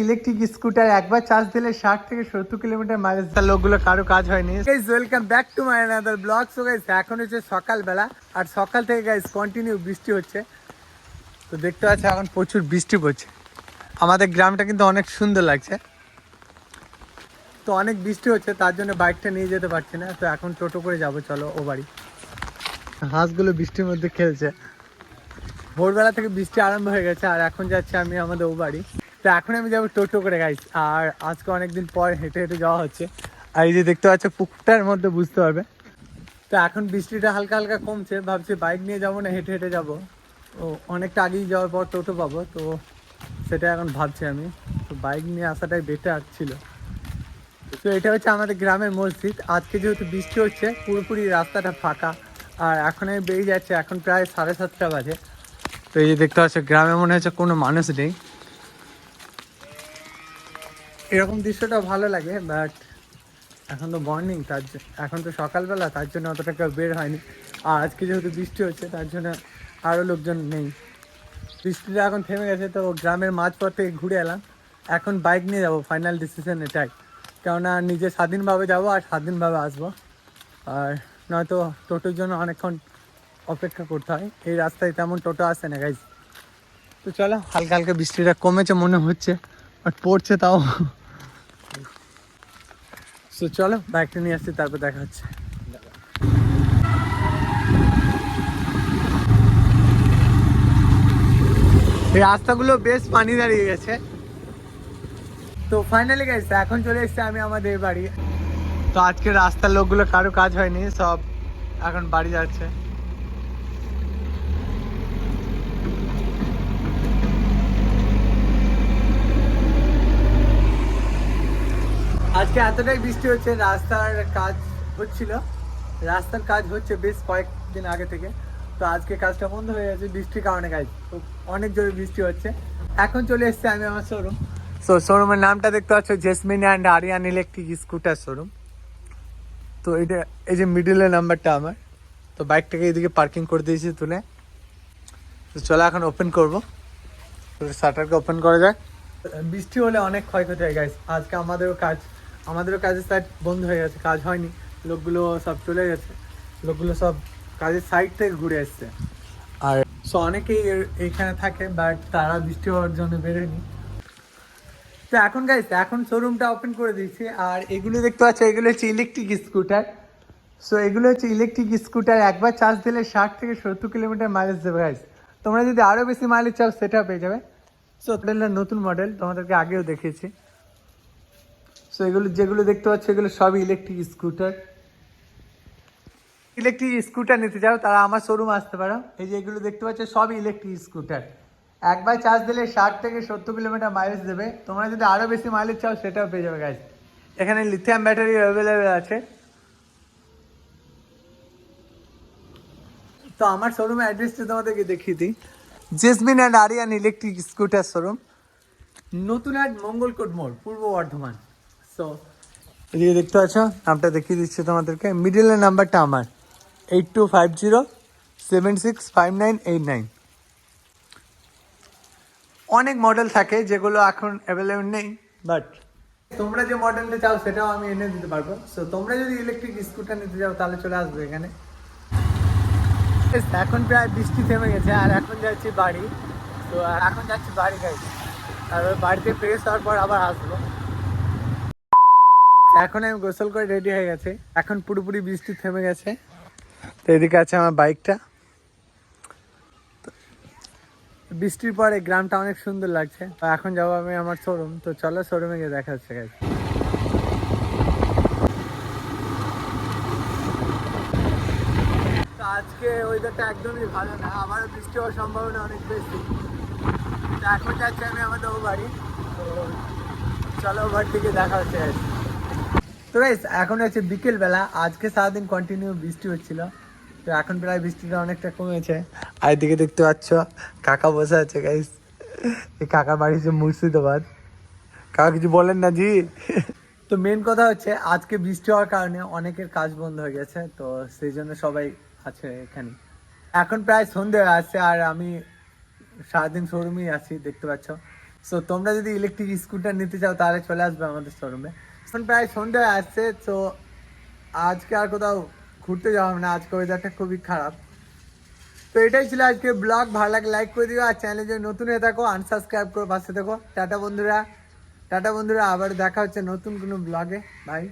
Electric scooter একবার charge দিলে 60 থেকে 70 কিলোমিটার মাইলেজ। তার লোকগুলো কারো কাজ হয়নি। Guys welcome back to my another blog. So guys এখন হচ্ছে সকালবেলা আর সকাল থেকে গাইস কন্টিনিউ বৃষ্টি হচ্ছে। তো দেখতে পাচ্ছি এখন প্রচুর বৃষ্টি পড়ছে। আমাদের গ্রামটা কিন্তু অনেক সুন্দর লাগছে। তো অনেক বৃষ্টি হচ্ছে তার জন্য বাইকটা নিয়ে যেতে পারছি না। তো এখন টোটো করে যাবো, চলো ও বাড়ি। হাঁসগুলো বৃষ্টির মধ্যে খেলছে। ভোরবেলা থেকে বৃষ্টি আরম্ভ হয়ে গেছে আর এখন যাচ্ছি আমি আমাদের ও বাড়ি। তো এখন আমি যাবো টোটো করে গাইস। আর আজকে অনেকদিন পর হেঁটে হেঁটে যাওয়া হচ্ছে। আর এই যে দেখতে পাচ্ছ পুকুরটার মধ্যে বুঝতে পারবে। তো এখন বৃষ্টিটা হালকা হালকা কমছে, ভাবছি বাইক নিয়ে যাবো না হেঁটে হেঁটে যাবো। তো অনেকটা আগেই যাওয়ার পর টোটো পাবো, তো সেটা এখন ভাবছি আমি। তো বাইক নিয়ে আসাটাই বেটার ছিল। তো এটা হচ্ছে আমাদের গ্রামের মসজিদ। আজকে যেহেতু বৃষ্টি হচ্ছে পুরোপুরি রাস্তাটা ফাঁকা। আর এখন আমি বেরিয়ে যাচ্ছি, এখন প্রায় 7:30 বাজে। তো এই যে দেখতে পাচ্ছ গ্রামে মনে হচ্ছে কোনো মানুষ নেই। এরকম দৃশ্যটা ভালো লাগে, বাট এখন তো মর্নিং, এখন তো সকালবেলা, তার জন্য অতটা কেউ বের হয়নি। আর আজকে যেহেতু বৃষ্টি হচ্ছে তার জন্য আরও লোকজন নেই। বৃষ্টিটা এখন থেমে গেছে, তো গ্রামের মাঝপথ থেকে ঘুরে এলাম। এখন বাইক নিয়ে যাবো, ফাইনাল ডিসিশন এটাই। কেননা নিজে স্বাধীনভাবে যাবো আর স্বাধীনভাবে আসবো। আর নয়তো টোটোর জন্য অনেকক্ষণ অপেক্ষা করতে হয়। এই রাস্তায় তেমন টোটো আসে না গাইজ। তো চলো, হালকা হালকা বৃষ্টিটা কমেছে মনে হচ্ছে, বাট পড়ছে তাও। তো চলো বাইকটা নিয়ে আসছি, তারপর দেখা হচ্ছে। এই রাস্তাগুলো বেশ পানি দাঁড়িয়ে গেছে। তো ফাইনালি গাইস এখন চলে এসেছি আমি আমাদের বাড়ি। তো আজকে রাস্তার লোকগুলো কারো কাজ হয়নি, সব এখন বাড়ি যাচ্ছে। আজকে এতটাই বৃষ্টি হচ্ছে, রাস্তার কাজ হচ্ছিল। রাস্তার কাজ হচ্ছে বেশ কয়েকদিন আগে থেকে। তো আজকে কাজটা বন্ধ হয়ে গেছে বৃষ্টির কারণে গাইজ। তো অনেক জোরে বৃষ্টি হচ্ছে। এখন চলে এসেছি আমি আমার শোরুম। তো শোরুমের নামটা দেখতে পাচ্ছ Jesmin and Aryan electric scooter showroom. তো এটা এই যে মিডিলের নাম্বারটা আমার। তো বাইকটাকে এদিকে পার্কিং করে দিয়েছি তুলে। তো চলো এখন ওপেন করবো। তো শাটারকে ওপেন করা যায়। বৃষ্টি হলে অনেক ক্ষয়ক্ষতি হয় গাইস। আজকে আমাদেরও কাজের সাইড বন্ধ হয়ে গেছে, কাজ হয়নি। লোকগুলো সব চলে গেছে, লোকগুলো সব কাজের সাইড থেকে ঘুরে এসছে। আর সো অনেকেই এইখানে থাকে, বাট তারা বৃষ্টি হওয়ার জন্য বেরোয়নি। তো এখন গাইস এখন শোরুমটা ওপেন করে দিয়েছি। আর এগুলো দেখতে পাচ্ছ, এগুলো হচ্ছে ইলেকট্রিক স্কুটার। সো এগুলো হচ্ছে ইলেকট্রিক স্কুটার, একবার চার্জ দিলে 60 থেকে 70 কিলোমিটার মাইলেজ দেবে গাইস। তোমরা যদি আরও বেশি মাইলেজ চাও সেটাও পেয়ে যাবে। সো মডেলটা নতুন মডেল, তোমাদেরকে আগেও দেখিয়েছি। সো এগুলো যেগুলো দেখতে পাচ্ছ এগুলো সবই ইলেকট্রিক স্কুটার। ইলেকট্রিক স্কুটার নিতে চাও তারা আমার শোরুম আসতে পারো। এই যে এগুলো দেখতে পাচ্ছ সবই ইলেকট্রিক স্কুটার, একবার চার্জ দিলে 60 থেকে 70 কিলোমিটার মাইলেজ দেবে। তোমরা যদি আরও বেশি মাইলেজ চাও সেটাও পেয়ে যাবে গাইস। এখানে লিথিয়াম ব্যাটারি অ্যাভেলেবেল আছে। তো আমার শোরুমের অ্যাড্রেসটা তোমাদেরকে দেখিয়ে দিই। Jesmin and Aryan electric scooter showroom, Natun Hat, Mangalkot মোড়, পূর্ব বর্ধমান। সো এদিকে দেখতে পাচ্ছ, নামটা দেখিয়ে দিচ্ছি তোমাদেরকে। মিডিলের নাম্বারটা আমার 8250765989। অনেক মডেল থাকে যেগুলো এখন অ্যাভেলেবেল নেই, বাট তোমরা যে মডেলটা চাও সেটাও আমি এনে দিতে পারবো। সো তোমরা যদি ইলেকট্রিক স্কুটার নিতে চাও তাহলে চলে আসবে এখানে। এখন প্রায় বৃষ্টি থেমে গেছে আর এখন যাচ্ছি বাড়ি। তো এখন যাচ্ছি বাড়ি গাইজ। আর বাড়িতে ফ্রেশ হওয়ার পর আবার আসবো। এখন আমি গোসল করে রেডি হয়ে গেছে, এখন পুরোপুরি বৃষ্টি থেমে গেছে। তো এদিকে আছে আমার বাইকটা। বৃষ্টির পরে গ্রামটা অনেক সুন্দর লাগছে। এখন যাবো আমি আমার শোরুম। তো চলো শোরুমে গিয়ে দেখা হচ্ছে গাইজ। তো আজকে ওয়েদারটা একদমই ভালো না, আবারও বৃষ্টি হওয়ার সম্ভাবনা অনেক বেশি। তো এখন যাচ্ছি আমি আমাদের ও বাড়ি। তো চলো ও বাড়ি থেকে দেখা হচ্ছে গাইজ। তো গাইজ এখন হচ্ছে বিকেলবেলা, আজকে সারাদিন কন্টিনিউ বৃষ্টি হচ্ছিল। তো এখন প্রায় বৃষ্টিটা অনেকটা কমেছে। আর এদিকে দেখতে পাচ্ছ কাকা বসে আছে গাইজ। এই কাকার বাড়ি হচ্ছে মুর্শিদাবাদ। কাকা কিছু বলেন না জি। তো মেন কথা হচ্ছে আজকে বৃষ্টি হওয়ার কারণে অনেকের কাজ বন্ধ হয়ে গেছে, তো সেই জন্য সবাই আছে এখানে। এখন প্রায় সন্ধে হয়ে আসছে আর আমি সারাদিন শোরুমেই আছি, দেখতে পাচ্ছ। সো তোমরা যদি ইলেকট্রিক স্কুটার নিতে চাও তাহলে চলে আসবে আমাদের শোরুমে। এখন প্রায় সন্ধ্যা আসছে, তো আজকে আর কোথাও ঘুরতে যাওয়া হবে না, আজকে ওয়েদারটা খুবই খারাপ। তো এটাই ছিল আজকে ব্লগ। ভালো লাগে লাইক করে দিও, আর চ্যানেলে যদি নতুন হয়ে থাকো আনসাবস্ক্রাইব করে পাশে থাকো। টাটা বন্ধুরা, টাটা বন্ধুরা, আবার দেখা হচ্ছে নতুন কোনো ব্লগে। বাই।